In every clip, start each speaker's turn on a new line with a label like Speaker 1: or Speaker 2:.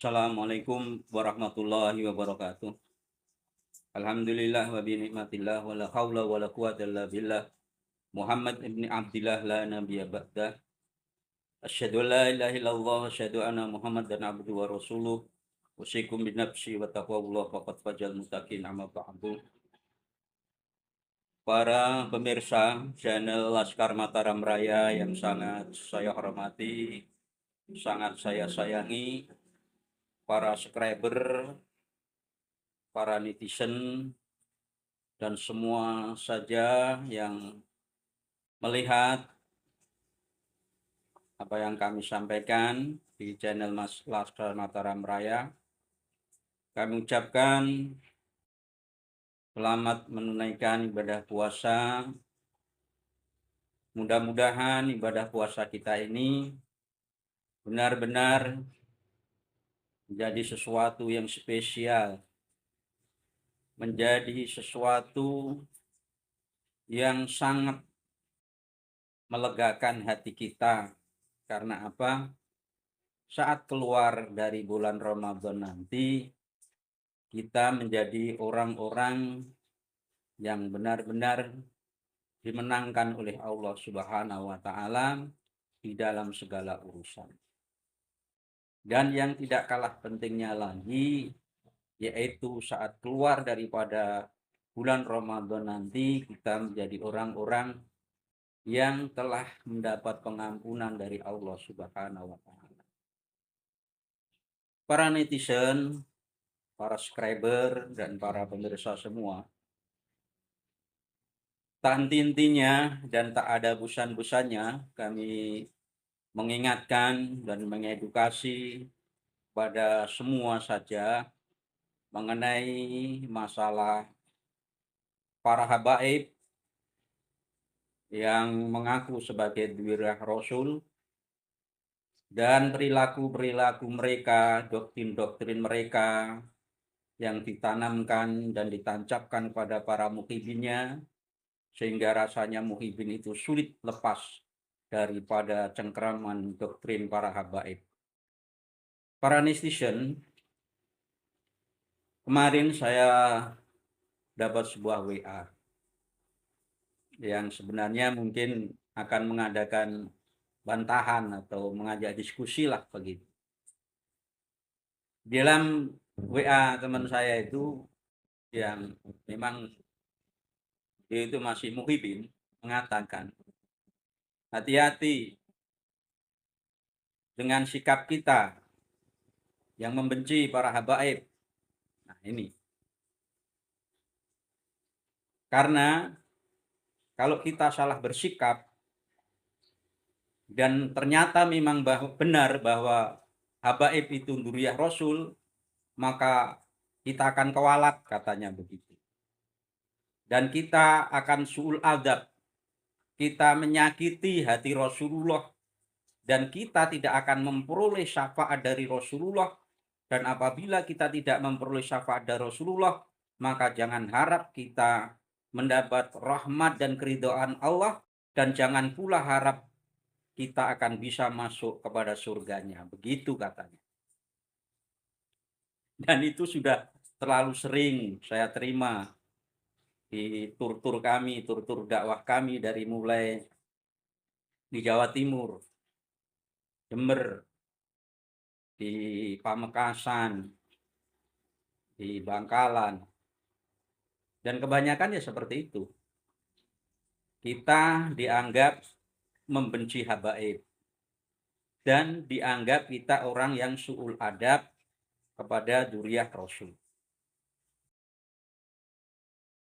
Speaker 1: Assalamualaikum warahmatullahi wabarakatuh. Alhamdulillah wa bi ni'matillah wa la haula wa la quwata illa billah. Muhammad ibni Abdillah la nabiyya ba'dah. Asyhadu an la ilaha illallah wa asyhadu anna Muhammadan abduhu wa rasuluh. Usikum bi nafsi wa taqwallah faqad fajal muttaqin amma ba'du. Para pemirsa channel Laskar Mataram Raya yang sangat saya hormati, sangat saya sayangi, para subscriber, para netizen, dan semua saja yang melihat apa yang kami sampaikan di channel Mas Laskar Mataram Raya. Kami ucapkan selamat menunaikan ibadah puasa. Mudah-mudahan ibadah puasa kita ini benar-benar menjadi sesuatu yang spesial, menjadi sesuatu yang sangat melegakan hati kita. Karena apa? Saat keluar dari bulan Ramadan nanti, kita menjadi orang-orang yang benar-benar dimenangkan oleh Allah Subhanahu wa Ta'ala di dalam segala urusan. Dan yang tidak kalah pentingnya lagi, yaitu saat keluar daripada bulan Ramadan nanti, kita menjadi orang-orang yang telah mendapat pengampunan dari Allah Subhanahu wa Ta'ala. Para netizen, para subscriber, dan para pemirsa semua, tak henti-hentinya dan tak ada bosan-bosannya kami mengingatkan dan mengedukasi pada semua saja mengenai masalah para habaib yang mengaku sebagai dhurriyyah Rasul dan perilaku-perilaku mereka, doktrin-doktrin mereka yang ditanamkan dan ditancapkan pada para muhibinnya, sehingga rasanya muhibin itu sulit lepas daripada cengkraman doktrin para habaib. Para netizen, kemarin saya dapat sebuah WA yang sebenarnya mungkin akan mengadakan bantahan atau mengajak diskusi lah begitu. Di dalam WA teman saya itu yang memang dia itu masih muhibin mengatakan, hati-hati dengan sikap kita yang membenci para habaib. Nah ini, karena kalau kita salah bersikap dan ternyata memang benar bahwa habaib itu dhurriyyah Rasul, maka kita akan kewalak, katanya begitu. Dan kita akan su'ul adab, kita menyakiti hati Rasulullah, dan kita tidak akan memperoleh syafaat dari Rasulullah. Dan apabila kita tidak memperoleh syafaat dari Rasulullah, maka jangan harap kita mendapat rahmat dan keridhaan Allah, dan jangan pula harap kita akan bisa masuk kepada surganya. Begitu katanya. Dan itu sudah terlalu sering saya terima di tur-tur kami, tur-tur dakwah kami dari mulai di Jawa Timur, Jember, di Pamekasan, di Bangkalan, dan kebanyakan ya seperti itu. Kita dianggap membenci habaib dan dianggap kita orang yang su'ul adab kepada dhurriyyah Rasul.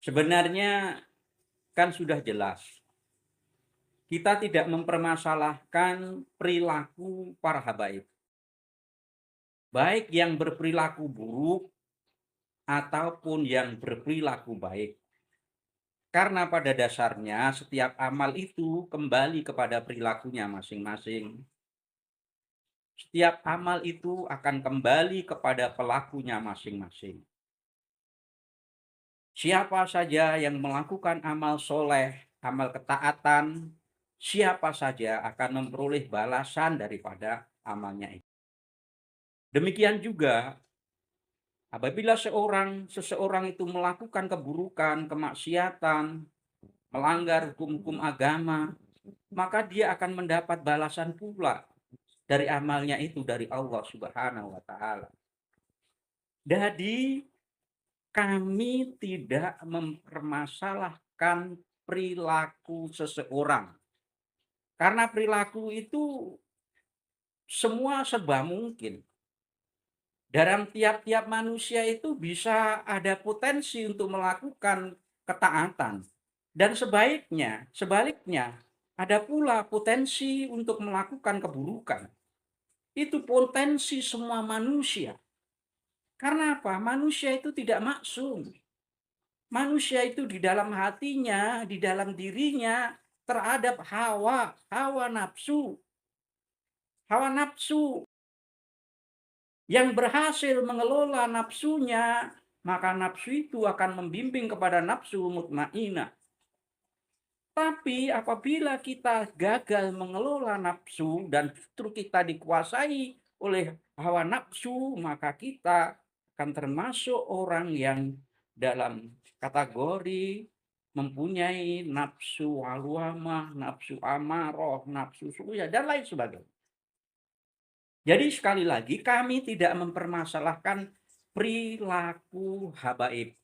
Speaker 1: Sebenarnya kan sudah jelas, kita tidak mempermasalahkan perilaku para habaib, baik yang berperilaku buruk ataupun yang berperilaku baik. Karena pada dasarnya setiap amal itu kembali kepada perilakunya masing-masing. Setiap amal itu akan kembali kepada pelakunya masing-masing. Siapa saja yang melakukan amal soleh, amal ketaatan, siapa saja akan memperoleh balasan daripada amalnya itu. Demikian juga apabila seseorang itu melakukan keburukan, kemaksiatan, melanggar hukum-hukum agama, maka dia akan mendapat balasan pula dari amalnya itu dari Allah Subhanahu wa taala. Jadi kami tidak mempermasalahkan perilaku seseorang. Karena perilaku itu semua serba mungkin. Dalam tiap-tiap manusia itu bisa ada potensi untuk melakukan ketaatan. Dan sebaliknya, ada pula potensi untuk melakukan keburukan. Itu potensi semua manusia. Karena apa? Manusia itu tidak maksum. Manusia itu di dalam hatinya, di dalam dirinya terhadap hawa nafsu. Hawa nafsu yang berhasil mengelola nafsunya, maka nafsu itu akan membimbing kepada nafsu mutmainah. Tapi apabila kita gagal mengelola nafsu dan justru kita dikuasai oleh hawa nafsu, maka kita akan termasuk orang yang dalam kategori mempunyai nafsu lawamah, nafsu amarah, nafsu suya, dan lain sebagainya. Jadi sekali lagi kami tidak mempermasalahkan perilaku habaib.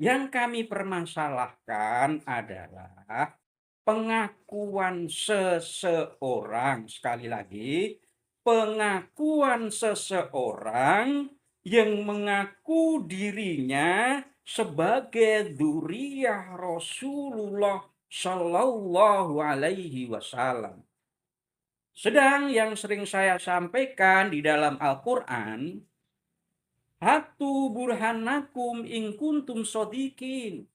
Speaker 1: Yang kami permasalahkan adalah pengakuan seseorang, sekali lagi, pengakuan seseorang yang mengaku dirinya sebagai dzurriyyah Rasulullah Shallallahu Alaihi Wasallam. Sedang yang sering saya sampaikan di dalam Al-Quran, hatu burhanakum in kuntum shodiqin.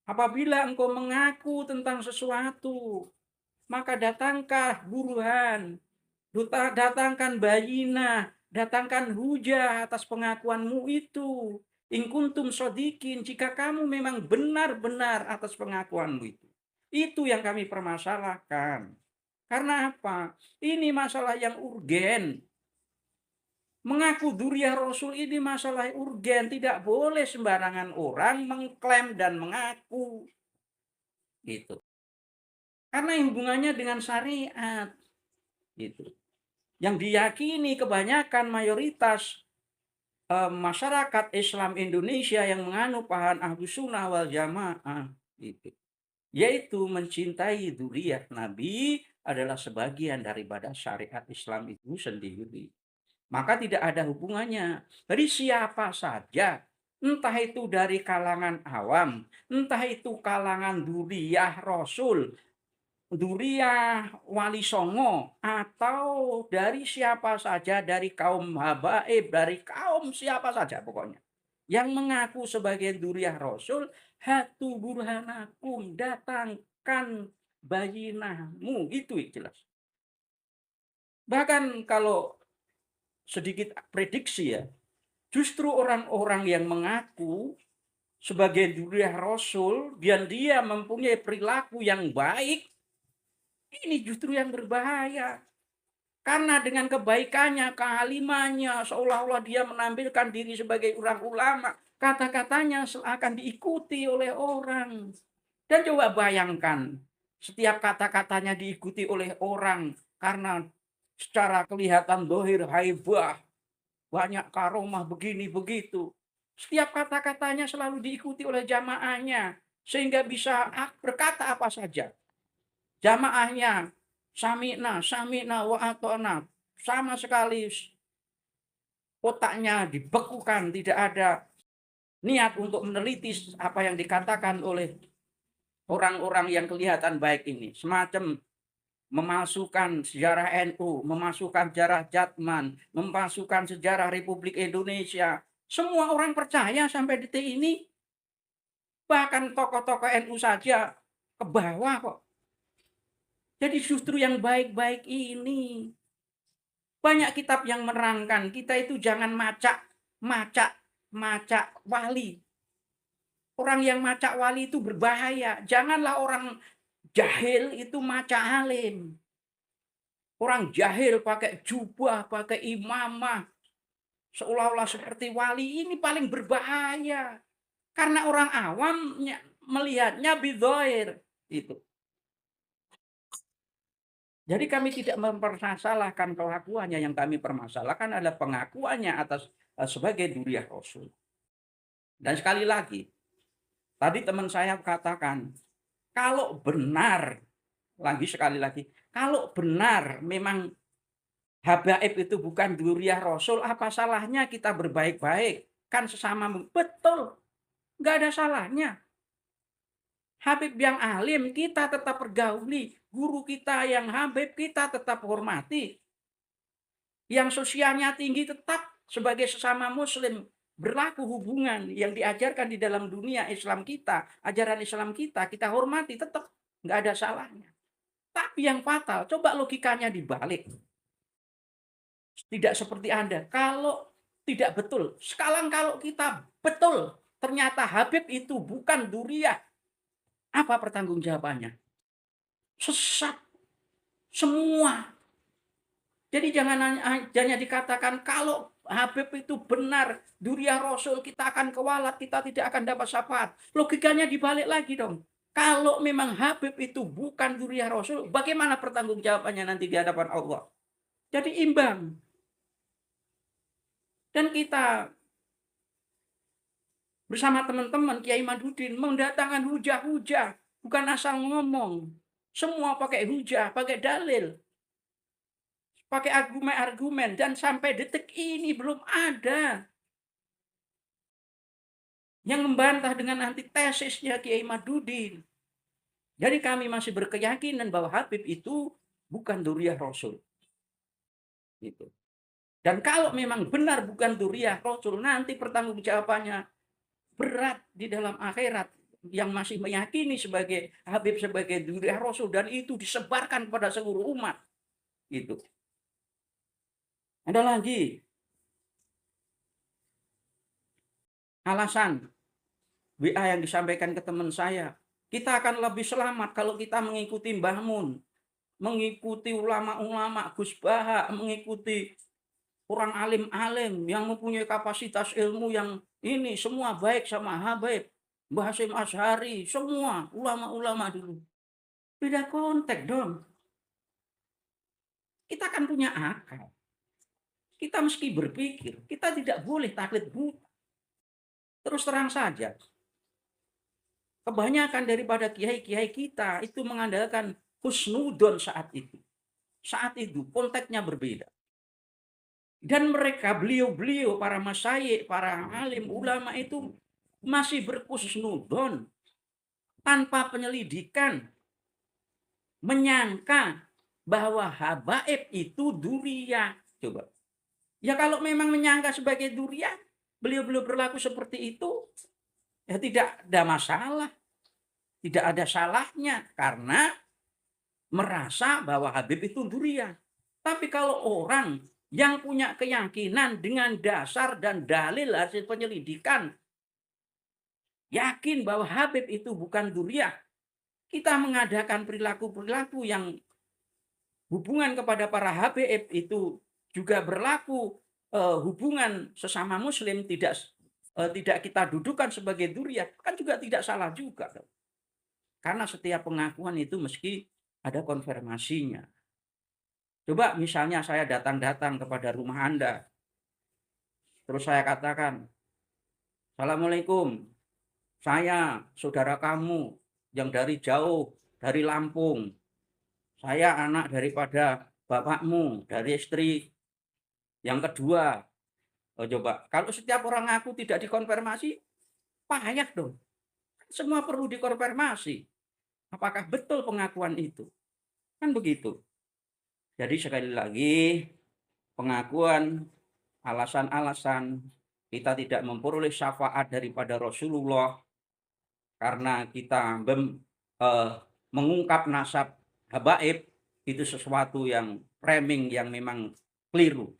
Speaker 1: Apabila engkau mengaku tentang sesuatu, maka datangkah burhan, datangkan bayinah, datangkan hujah atas pengakuanmu itu. In kuntum shodiqin, jika kamu memang benar-benar atas pengakuanmu itu. Itu yang kami permasalahkan. Karena apa? Ini masalah yang urgen. Mengaku dzurriyyah Rasul ini masalah urgen. Tidak boleh sembarangan orang mengklaim dan mengaku. Gitu. Karena hubungannya dengan syariat. Gitu. Yang diyakini kebanyakan mayoritas masyarakat Islam Indonesia yang menganut paham Ahlus Sunnah wal Jamaah. Gitu. Yaitu mencintai dzurriyyah Nabi adalah sebagian daripada syariat Islam itu sendiri. Maka tidak ada hubungannya. Jadi siapa saja, entah itu dari kalangan awam, entah itu kalangan dzurriyyah Rasul, dzurriyyah Wali Songo, atau dari siapa saja, dari kaum habaib, dari kaum siapa saja pokoknya. Yang mengaku sebagai dzurriyyah Rasul, hatu burhanakum, datangkan bayinahmu, itu jelas. Bahkan kalau sedikit prediksi ya, justru orang-orang yang mengaku sebagai dzurriyyah Rasul dan dia mempunyai perilaku yang baik, ini justru yang berbahaya. Karena dengan kebaikannya, kealimannya, seolah-olah dia menampilkan diri sebagai orang ulama, kata-katanya akan diikuti oleh orang. Dan coba bayangkan, setiap kata-katanya diikuti oleh orang karena secara kelihatan dohir haibah, banyak karomah begini begitu. Setiap kata-katanya selalu diikuti oleh jamaahnya sehingga bisa berkata apa saja. Jamaahnya sami'na wa ata'na, sama sekali otaknya dibekukan, tidak ada niat untuk meneliti apa yang dikatakan oleh orang-orang yang kelihatan baik ini. Semacam memasukkan sejarah NU, memasukkan sejarah Jatman, memasukkan sejarah Republik Indonesia. Semua orang percaya sampai detik ini. Bahkan tokoh-tokoh NU saja ke bawah kok. Jadi justru yang baik-baik ini. Banyak kitab yang menerangkan kita itu jangan maca wali. Orang yang maca wali itu berbahaya. Janganlah orang jahil itu maca alim. Orang jahil pakai jubah, pakai imamah, seolah-olah seperti wali, ini paling berbahaya. Karena orang awam melihatnya bidhoir. Itu. Jadi kami tidak mempermasalahkan kelakuannya, yang kami permasalahkan adalah pengakuannya atas sebagai duriah Rasul. Dan sekali lagi, tadi teman saya katakan, kalau benar, sekali lagi, kalau benar memang habaib itu bukan duriah Rasul, apa salahnya kita berbaik-baik? Kan sesama, betul, nggak ada salahnya. Habib yang alim kita tetap pergauli, guru kita yang habib kita tetap hormati. Yang sosialnya tinggi tetap sebagai sesama muslim berlaku hubungan yang diajarkan di dalam dunia Islam kita, ajaran Islam kita hormati, tetap nggak ada salahnya. Tapi yang fatal, coba logikanya dibalik. Tidak seperti Anda. Kalau tidak betul, sekarang kalau kita betul, ternyata Habib itu bukan duriah, apa pertanggungjawabannya? Sesat semua. Jadi jangan dikatakan kalau Habib itu benar duriah Rasul, kita akan kewalat, kita tidak akan dapat syafaat. Logikanya dibalik lagi dong. Kalau memang Habib itu bukan duriah Rasul, bagaimana pertanggungjawabannya nanti di hadapan Allah? Jadi imbang. Dan kita bersama teman-teman Kiai Madudin mendatangkan hujah-hujah, bukan asal ngomong. Semua pakai hujah, pakai dalil, pakai argumen-argumen, dan sampai detik ini belum ada yang membantah dengan antitesisnya Kiai Madudin. Jadi kami masih berkeyakinan bahwa Habib itu bukan duriah Rasul. Gitu. Dan kalau memang benar bukan duriah Rasul, nanti pertanggungjawabannya berat di dalam akhirat. Yang masih meyakini sebagai Habib sebagai duriah Rasul, dan itu disebarkan kepada seluruh umat. Gitu. Ada lagi alasan WA yang disampaikan ke teman saya. Kita akan lebih selamat kalau kita mengikuti Mbah Mun, mengikuti ulama-ulama, Gus Baha, mengikuti orang alim-alim yang mempunyai kapasitas ilmu yang ini semua baik sama Habib, Mbah Hasyim Asy'ari, semua ulama-ulama dulu. Beda konteks dong. Kita kan punya akal. Kita meski berpikir, kita tidak boleh taklid buta. Terus terang saja, kebanyakan daripada kiai-kiai kita itu mengandalkan husnudon saat itu. Saat itu konteksnya berbeda. Dan mereka, beliau-beliau, para masyayikh, para alim, ulama itu masih berhusnudon tanpa penyelidikan, menyangka bahwa habaib itu duriah. Coba. Ya kalau memang menyangka sebagai duriah, beliau-beliau berlaku seperti itu, ya tidak ada masalah. Tidak ada salahnya karena merasa bahwa Habib itu duriah. Tapi kalau orang yang punya keyakinan dengan dasar dan dalil hasil penyelidikan, yakin bahwa Habib itu bukan duriah, kita mengadakan perilaku-perilaku yang hubungan kepada para Habib itu juga berlaku hubungan sesama muslim, tidak kita dudukan sebagai duriah, kan juga tidak salah juga. Karena setiap pengakuan itu meski ada konfirmasinya. Coba misalnya saya datang kepada rumah Anda, terus saya katakan, Assalamualaikum, saya saudara kamu yang dari jauh, dari Lampung. Saya anak daripada bapakmu, dari istri yang kedua. Oh, coba, kalau setiap orang ngaku tidak dikonfirmasi, payah dong. Semua perlu dikonfirmasi. Apakah betul pengakuan itu? Kan begitu. Jadi sekali lagi, pengakuan, alasan-alasan kita tidak memperoleh syafaat daripada Rasulullah karena kita mengungkap nasab habaib, itu sesuatu yang framing yang memang keliru.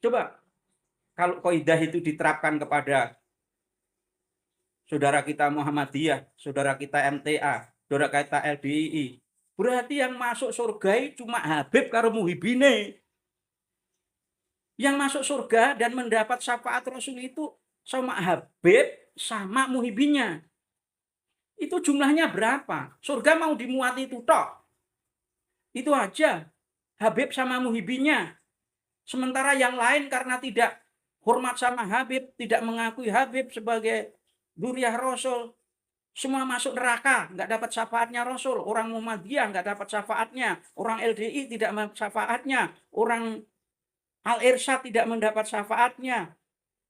Speaker 1: Coba kalau kaidah itu diterapkan kepada saudara kita Muhammadiyah, saudara kita MTA, saudara kita LDII, Berarti yang masuk surga cuma Habib karo Muhibine. Yang masuk surga dan mendapat syafaat Rasul itu sama Habib sama Muhibinnya. Itu jumlahnya berapa? Surga mau dimuat itu tok. Itu aja. Habib sama Muhibinnya. Sementara yang lain karena tidak hormat sama Habib, tidak mengakui Habib sebagai dzurriyyah Rasul, semua masuk neraka, nggak dapat syafaatnya Rasul. Orang Muhammadiyah nggak dapat syafaatnya, orang LDI tidak mendapat syafaatnya, orang Al-Irsyad tidak mendapat syafaatnya,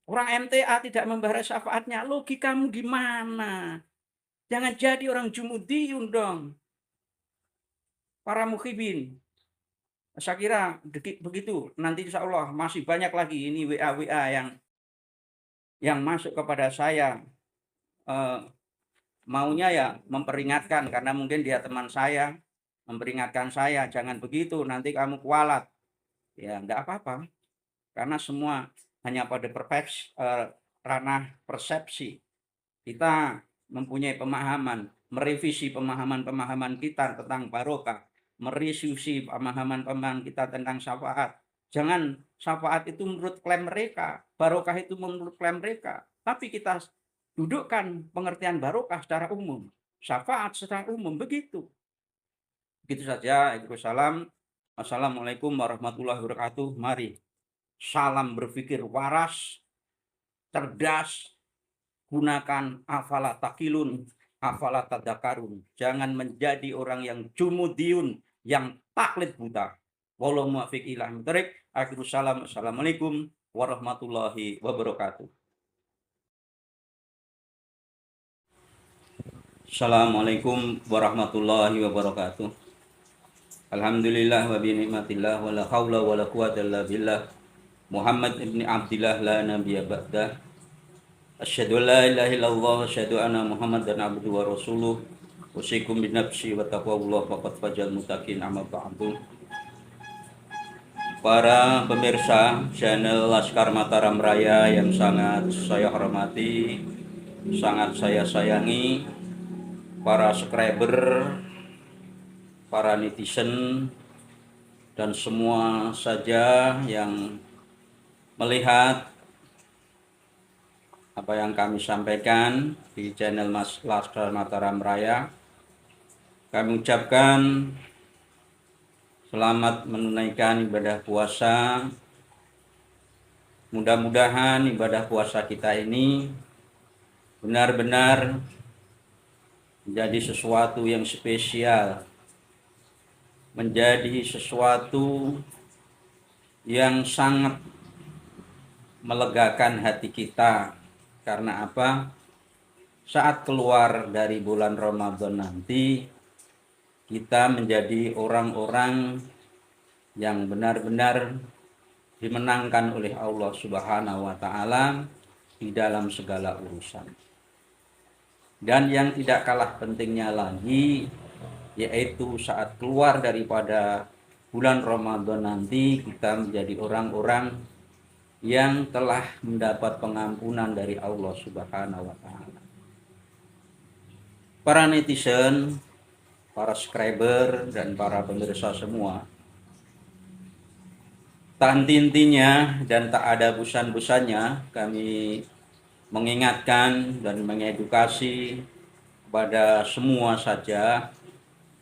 Speaker 1: orang MTA tidak membahas syafaatnya. Logikamu gimana? Jangan jadi orang Jumudiyun dong. Para muhibin. Saya kira begitu. Nanti insya Allah masih banyak lagi ini WA yang masuk kepada saya. Maunya ya memperingatkan karena mungkin dia teman saya, memperingatkan saya jangan begitu nanti kamu kualat. Ya enggak apa-apa. Karena semua hanya pada ranah persepsi. Kita mempunyai pemahaman, merevisi pemahaman-pemahaman kita tentang barokah, merevisi pemahaman-pemahaman kita tentang syafaat. Jangan syafaat itu menurut klaim mereka, barokah itu menurut klaim mereka. Tapi kita dudukkan pengertian barokah secara umum, syafaat secara umum, begitu. Begitu saja. Salam. Assalamualaikum warahmatullahi wabarakatuh. Mari salam berpikir waras, cerdas, gunakan afala takilun, afala tadakarun. Jangan menjadi orang yang jumudiyun, yang taklid buta. Wallahu muwaffiq ila hidayah. Akhirus salam. Assalamualaikum warahmatullahi wabarakatuh. Assalamualaikum warahmatullahi wabarakatuh. Alhamdulillah wa bi ni'matillah wa la haula wa la quwwata illa billah. Muhammad ibn Abdillah la nabiyya ba'dah. Asyhadu an la ilaha illallah wa asyhadu anna Muhammadan abduhu wa rasuluh. Usikum bi nafsi wa taqwallah faqad fajal muttaqin amma ba'du. Para pemirsa channel Laskar Mataram Raya yang sangat saya hormati, sangat saya sayangi, para subscriber, para netizen, dan semua saja yang melihat apa yang kami sampaikan di channel Laskar Mataram Raya. Kami ucapkan selamat menunaikan ibadah puasa. Mudah-mudahan ibadah puasa kita ini benar-benar menjadi sesuatu yang spesial, menjadi sesuatu yang sangat melegakan hati kita. Karena apa? Saat keluar dari bulan Ramadan nanti, kita menjadi orang-orang yang benar-benar dimenangkan oleh Allah Subhanahu wa Ta'ala di dalam segala urusan. Dan yang tidak kalah pentingnya lagi, yaitu saat keluar daripada bulan Ramadan nanti, kita menjadi orang-orang yang telah mendapat pengampunan dari Allah Subhanahu wa Ta'ala. Para netizen, para subscriber, dan para pemirsa semua, tak henti-hentinya dan tak ada bosan-bosannya kami mengingatkan dan mengedukasi kepada semua saja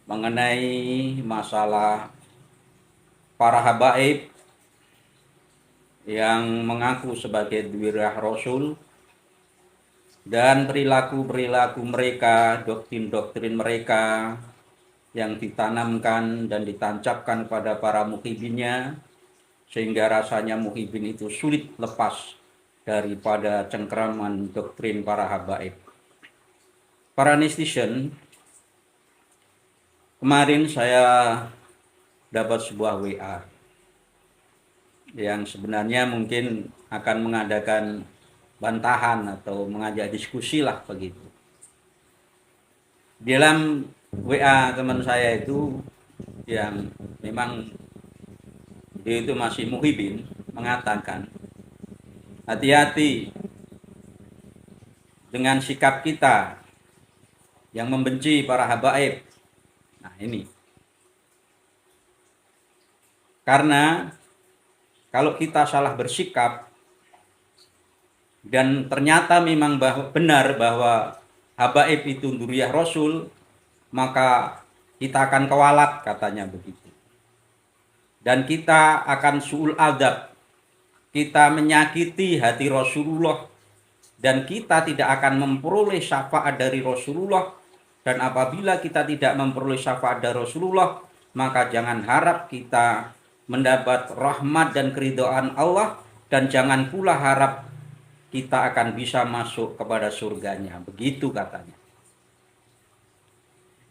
Speaker 1: mengenai masalah para habaib yang mengaku sebagai dzurriyyah Rasul dan perilaku-perilaku mereka, doktrin-doktrin mereka yang ditanamkan dan ditancapkan pada para muhibinnya, sehingga rasanya muhibin itu sulit lepas daripada cengkraman doktrin para habaib. Para netizen, kemarin saya dapat sebuah WA yang sebenarnya mungkin akan mengadakan bantahan atau mengajak diskusi lah begitu. Di dalam WA teman saya itu yang memang dia itu masih muhibin mengatakan, hati-hati dengan sikap kita yang membenci para habaib. Nah ini, Karena kalau kita salah bersikap dan ternyata memang benar bahwa habaib itu dzurriyyah Rasul, maka kita akan kewalak, katanya begitu. Dan kita akan su'ul adab, kita menyakiti hati Rasulullah, dan kita tidak akan memperoleh syafaat dari Rasulullah. Dan apabila kita tidak memperoleh syafaat dari Rasulullah, maka jangan harap kita mendapat rahmat dan keridhaan Allah, dan jangan pula harap kita akan bisa masuk kepada surganya. Begitu katanya.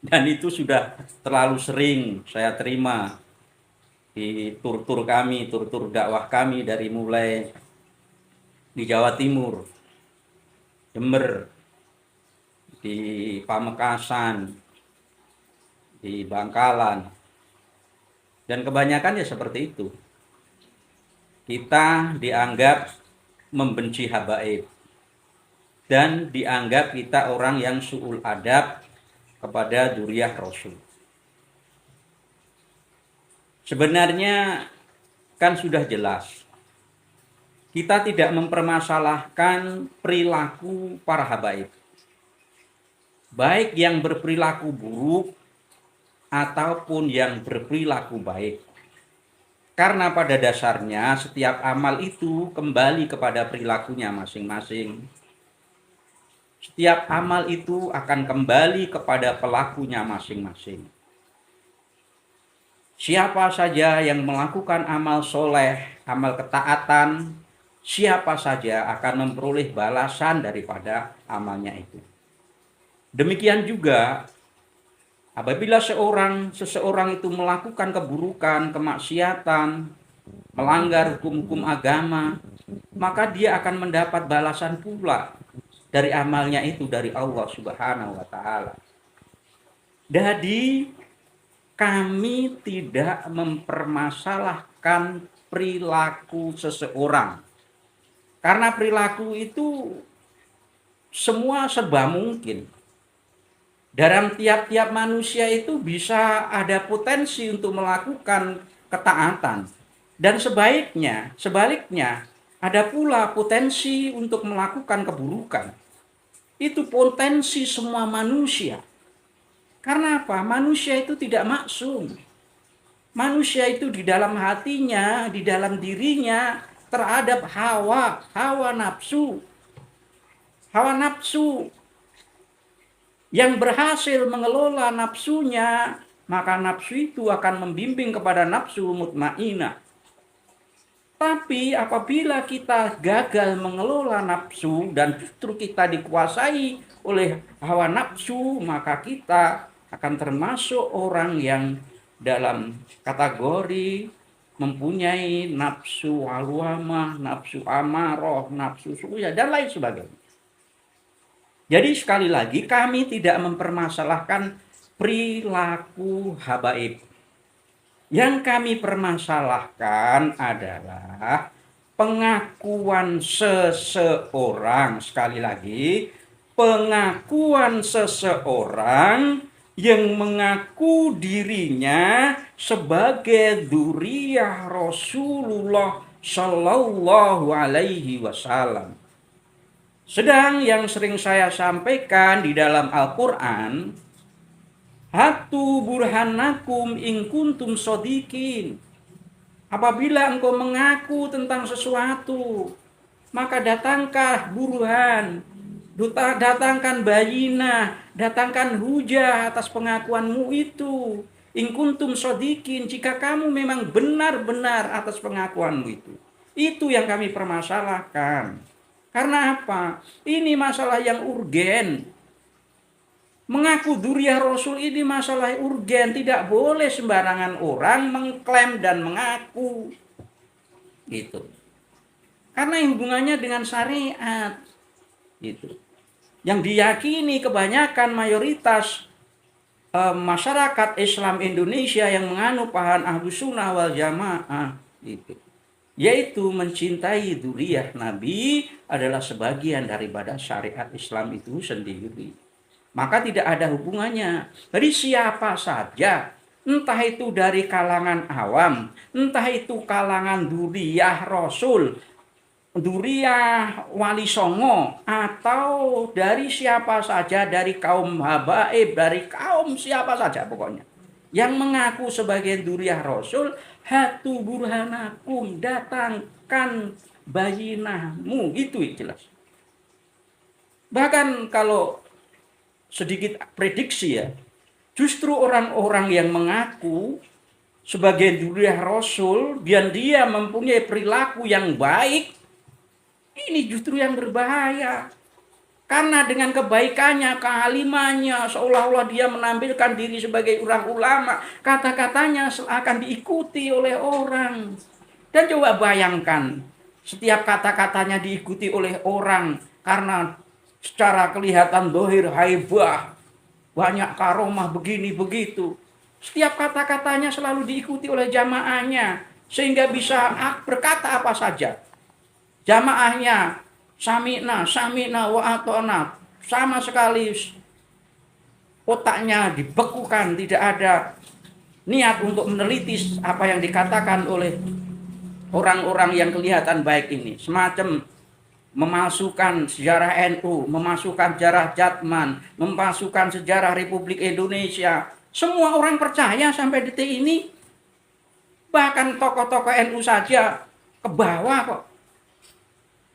Speaker 1: Dan itu sudah terlalu sering saya terima di tur-tur kami, tur-tur dakwah kami, dari mulai di Jawa Timur, Jember, di Pamekasan, di Bangkalan, dan kebanyakan ya seperti itu. Kita dianggap membenci habaib dan dianggap kita orang yang su'ul adab kepada dzurriyyah Rasul. Sebenarnya kan sudah jelas, kita tidak mempermasalahkan perilaku para habaib, baik yang berperilaku buruk ataupun yang berperilaku baik. Karena pada dasarnya setiap amal itu kembali kepada perilakunya masing-masing. Setiap amal itu akan kembali kepada pelakunya masing-masing. Siapa saja yang melakukan amal soleh, amal ketaatan, siapa saja akan memperoleh balasan daripada amalnya itu. Demikian juga apabila seseorang itu melakukan keburukan, kemaksiatan, melanggar hukum-hukum agama, maka dia akan mendapat balasan pula dari amalnya itu dari Allah Subhanahu wa taala. Jadi kami tidak mempermasalahkan perilaku seseorang. Karena perilaku itu semua serba mungkin. Dalam tiap-tiap manusia itu bisa ada potensi untuk melakukan ketaatan. Dan sebaliknya, ada pula potensi untuk melakukan keburukan. Itu potensi semua manusia. Karena apa? Manusia itu tidak maksum. Manusia itu di dalam hatinya, di dalam dirinya terhadap hawa nafsu. Hawa nafsu yang berhasil mengelola nafsunya, maka nafsu itu akan membimbing kepada nafsu mutmainah. Tapi apabila kita gagal mengelola nafsu dan justru kita dikuasai oleh hawa nafsu, maka kita akan termasuk orang yang dalam kategori mempunyai nafsu alwamah, nafsu amarah, nafsu suya, dan lain sebagainya. Jadi sekali lagi kami tidak mempermasalahkan perilaku habaib. Yang kami permasalahkan adalah pengakuan seseorang, sekali lagi, pengakuan seseorang yang mengaku dirinya sebagai dzurriyyah Rasulullah Shallallahu Alaihi Wasallam. Sedang yang sering saya sampaikan di dalam Al-Quran, hatu burhanakum in kuntum shodiqin. Apabila engkau mengaku tentang sesuatu, maka datangkah burhan, datangkan bayinah, datangkan hujah atas pengakuanmu itu. In kuntum shodiqin, jika kamu memang benar-benar atas pengakuanmu itu. Itu yang kami permasalahkan. Karena apa? Ini masalah yang urgen. Mengaku dzurriyyah Rasul ini masalah urgen. Tidak boleh sembarangan orang mengklaim dan mengaku. Gitu. Karena hubungannya dengan syariat. Gitu. Yang diyakini kebanyakan mayoritas masyarakat Islam Indonesia yang menganut paham Ahlus Sunnah wal Jamaah. Gitu. Yaitu mencintai dzurriyyah Nabi adalah sebagian daripada syariat Islam itu sendiri. Maka tidak ada hubungannya. Jadi siapa saja, entah itu dari kalangan awam, entah itu kalangan duriyah Rasul, duriyah Wali Songo, atau dari siapa saja, dari kaum habaib, dari kaum siapa saja pokoknya, yang mengaku sebagai duriyah Rasul, hatu burhanakum, datangkan bayinahmu, itu jelas. Bahkan kalau sedikit prediksi ya, justru orang-orang yang mengaku sebagai duriyah Rasul dan dia mempunyai perilaku yang baik, ini justru yang berbahaya. Karena dengan kebaikannya, kealimannya, seolah-olah dia menampilkan diri sebagai orang ulama, kata-katanya akan diikuti oleh orang. Dan coba bayangkan, setiap kata-katanya diikuti oleh orang karena secara kelihatan dohir haibah, banyak karomah begini begitu. Setiap kata-katanya selalu diikuti oleh jamaahnya, sehingga bisa berkata apa saja. Jamaahnya sami'na wa ata'na, sama sekali otaknya dibekukan, tidak ada niat untuk meneliti apa yang dikatakan oleh orang-orang yang kelihatan baik ini. Semacam memasukkan sejarah NU, memasukkan sejarah Jatman, memasukkan sejarah Republik Indonesia. Semua orang percaya sampai detik ini. Bahkan tokoh-tokoh NU saja ke bawah kok.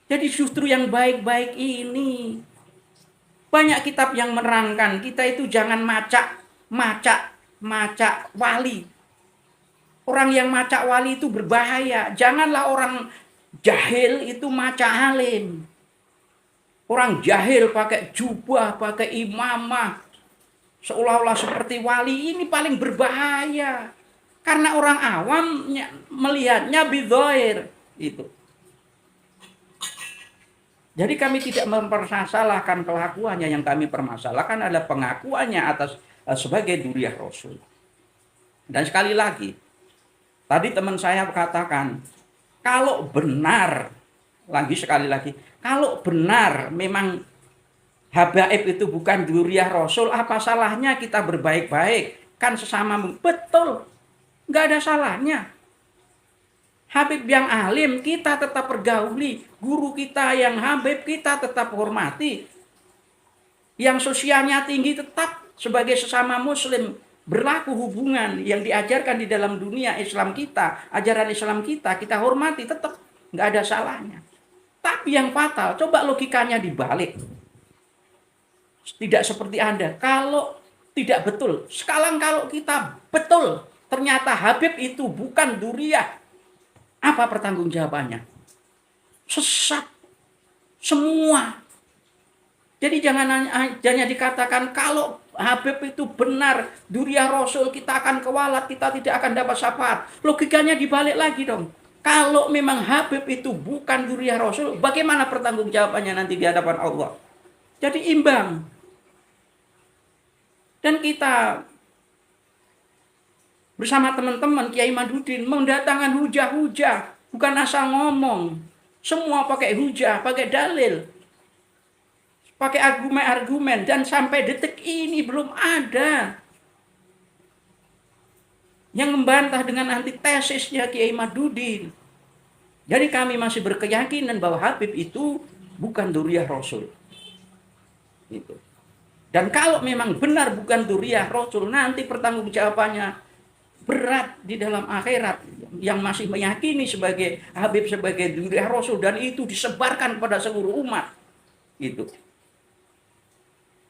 Speaker 1: Jadi justru yang baik-baik ini. Banyak kitab yang menerangkan kita itu jangan macak wali. Orang yang macak wali itu berbahaya. Janganlah orang jahil itu maca alim. Orang jahil pakai jubah, pakai imamah, seolah-olah seperti wali, ini paling berbahaya. Karena orang awam melihatnya bidhoir itu. Jadi kami tidak mempermasalahkan kelakuannya, yang kami permasalahkan adalah pengakuannya atas sebagai duriyah Rasul. Dan sekali lagi, tadi teman saya katakan, kalau benar, sekali lagi, kalau benar memang habaib itu bukan duriyah Rasul, apa salahnya kita berbaik-baik? Kan sesama, betul, nggak ada salahnya. Habib yang alim kita tetap pergauli, guru kita yang habib kita tetap hormati, yang sosialnya tinggi tetap sebagai sesama muslim berlaku hubungan yang diajarkan di dalam dunia Islam kita, ajaran Islam kita hormati, tetap nggak ada salahnya. Tapi yang fatal, coba logikanya dibalik. Tidak seperti Anda, kalau tidak betul. Sekarang kalau kita betul, ternyata Habib itu bukan duriyah, apa pertanggungjawabannya? Sesat semua. Jadi jangan hanya dikatakan kalau Habib itu benar duriyah Rasul, kita akan kewalat, kita tidak akan dapat syafaat. Logikanya dibalik lagi dong. Kalau memang Habib itu bukan duriyah Rasul, bagaimana pertanggungjawabannya nanti di hadapan Allah? Jadi imbang. Dan kita bersama teman-teman Kiai Madudin mendatangkan hujah-hujah, bukan asal ngomong. Semua pakai hujah, pakai dalil, pakai argumen-argumen, dan sampai detik ini belum ada yang membantah dengan antitesisnya Kiai Madudin. Jadi kami masih berkeyakinan bahwa Habib itu bukan duriyah Rasul. Itu. Dan kalau memang benar bukan duriyah Rasul, nanti pertanggungjawabannya berat di dalam akhirat. Yang masih meyakini sebagai Habib sebagai duriyah Rasul, dan itu disebarkan pada seluruh umat. Itu.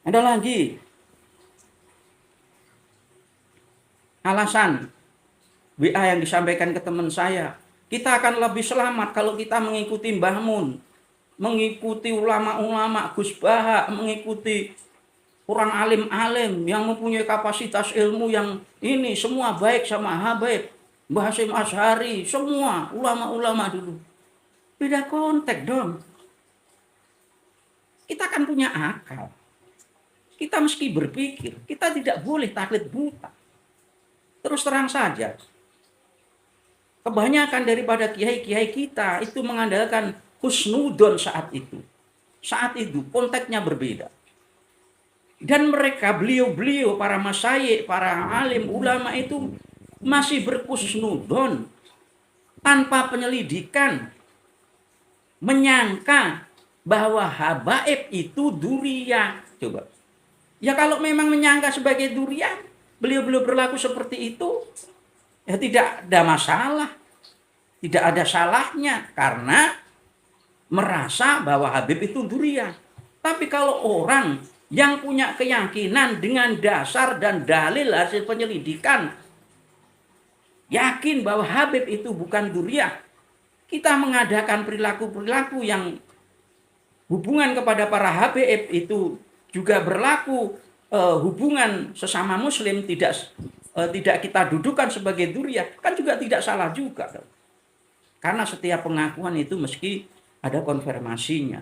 Speaker 1: Ada lagi alasan WA yang disampaikan ke teman saya, kita akan lebih selamat kalau kita mengikuti Mbah Mun, mengikuti ulama-ulama Gus Baha, mengikuti orang alim-alim yang mempunyai kapasitas ilmu yang ini semua baik sama Habib, Mbah Hasyim Asy'ari, semua ulama-ulama dulu. Beda konteks dong. Kita kan punya akal. Kita mesti berpikir, kita tidak boleh taklid buta. Terus terang saja, kebanyakan daripada kiai-kiai kita itu mengandalkan husnudon saat itu. Saat itu konteksnya berbeda. Dan mereka, beliau-beliau, para masyayikh, para alim, ulama itu masih berkusnudon tanpa penyelidikan, menyangka bahwa habaib itu duriyah. Coba. Ya kalau memang menyangka sebagai duriyah, beliau-beliau berlaku seperti itu, ya tidak ada masalah. Tidak ada salahnya karena merasa bahwa Habib itu duriyah. Tapi kalau orang yang punya keyakinan dengan dasar dan dalil hasil penyelidikan, yakin bahwa Habib itu bukan duriyah, kita mengadakan perilaku-perilaku yang hubungan kepada para Habib itu juga berlaku hubungan sesama muslim, tidak kita dudukan sebagai duriyah, kan juga tidak salah juga. Karena setiap pengakuan itu meski ada konfirmasinya.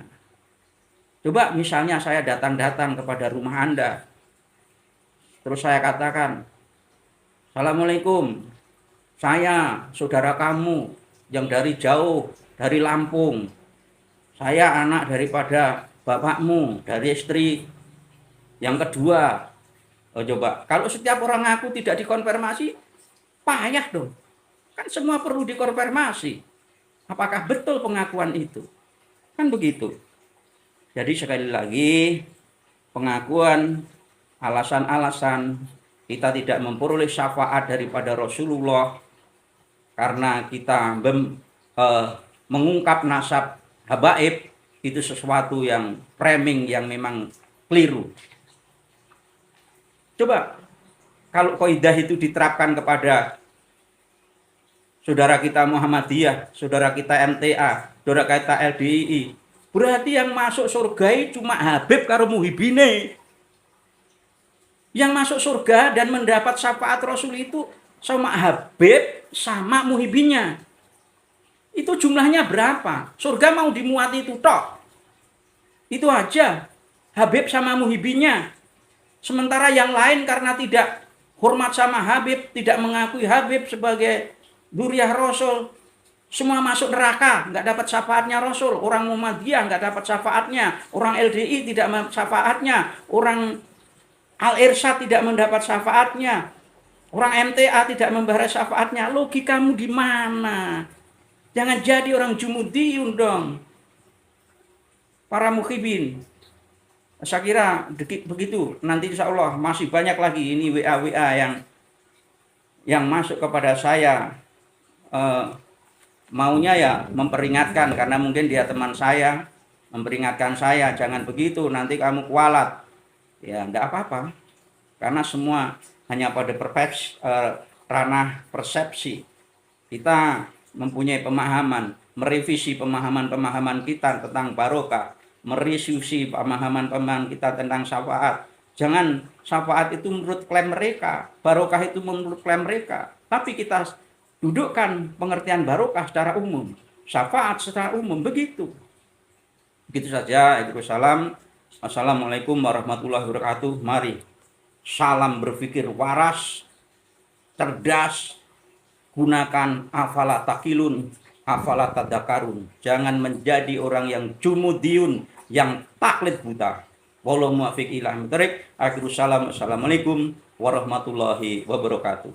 Speaker 1: Coba misalnya saya datang kepada rumah Anda, terus saya katakan, Assalamualaikum, saya saudara kamu yang dari jauh, dari Lampung. Saya anak daripada bapakmu, dari istri yang kedua. Oh, coba, kalau setiap orang ngaku tidak dikonfirmasi, payah dong. Kan semua perlu dikonfirmasi. Apakah betul pengakuan itu? Kan begitu. Jadi sekali lagi, pengakuan, alasan-alasan kita tidak memperoleh syafaat daripada Rasulullah karena kita mengungkap nasab habaib, itu sesuatu yang framing yang memang keliru. Coba kalau kaidah itu diterapkan kepada saudara kita Muhammadiyah, saudara kita MTA, saudara kita LDII, berarti yang masuk surga cuma Habib karo muhibine. Yang masuk surga dan mendapat syafaat Rasul itu sama Habib sama muhibinya. Itu jumlahnya berapa? Surga mau dimuat itu tok. Itu aja. Habib sama muhibinya. Sementara yang lain karena tidak hormat sama Habib, tidak mengakui Habib sebagai duriyah Rasul, semua masuk neraka, nggak dapat syafaatnya Rasul. Orang Muhammadiyah nggak dapat syafaatnya, orang LDI tidak mendapat syafaatnya, orang Al-Irsyad tidak mendapat syafaatnya, orang MTA tidak membahas syafaatnya. Logikamu di mana? Jangan jadi orang jumudiun dong, para muhibin. Saya kira begitu. Nanti insya Allah masih banyak lagi ini WA yang masuk kepada saya. Maunya ya memperingatkan karena mungkin dia teman saya, memperingatkan saya jangan begitu nanti kamu kualat. Ya enggak apa-apa, karena semua hanya pada ranah persepsi. Kita mempunyai pemahaman, merevisi pemahaman kita tentang barokah, merevisi pemahaman kita tentang syafaat. Jangan syafaat itu menurut klaim mereka, barokah itu menurut klaim mereka, tapi kita dudukkan pengertian barokah secara umum, syafaat secara umum, begitu. Begitu saja. Salam. Assalamualaikum warahmatullahi wabarakatuh. Mari salam berpikir waras, cerdas, gunakan afala takilun, afala tadakarun. Jangan menjadi orang yang jumudiun, yang taklid buta. Wallahu muwaffiq ila haqq. Akhirus salam. Assalamualaikum warahmatullahi wabarakatuh.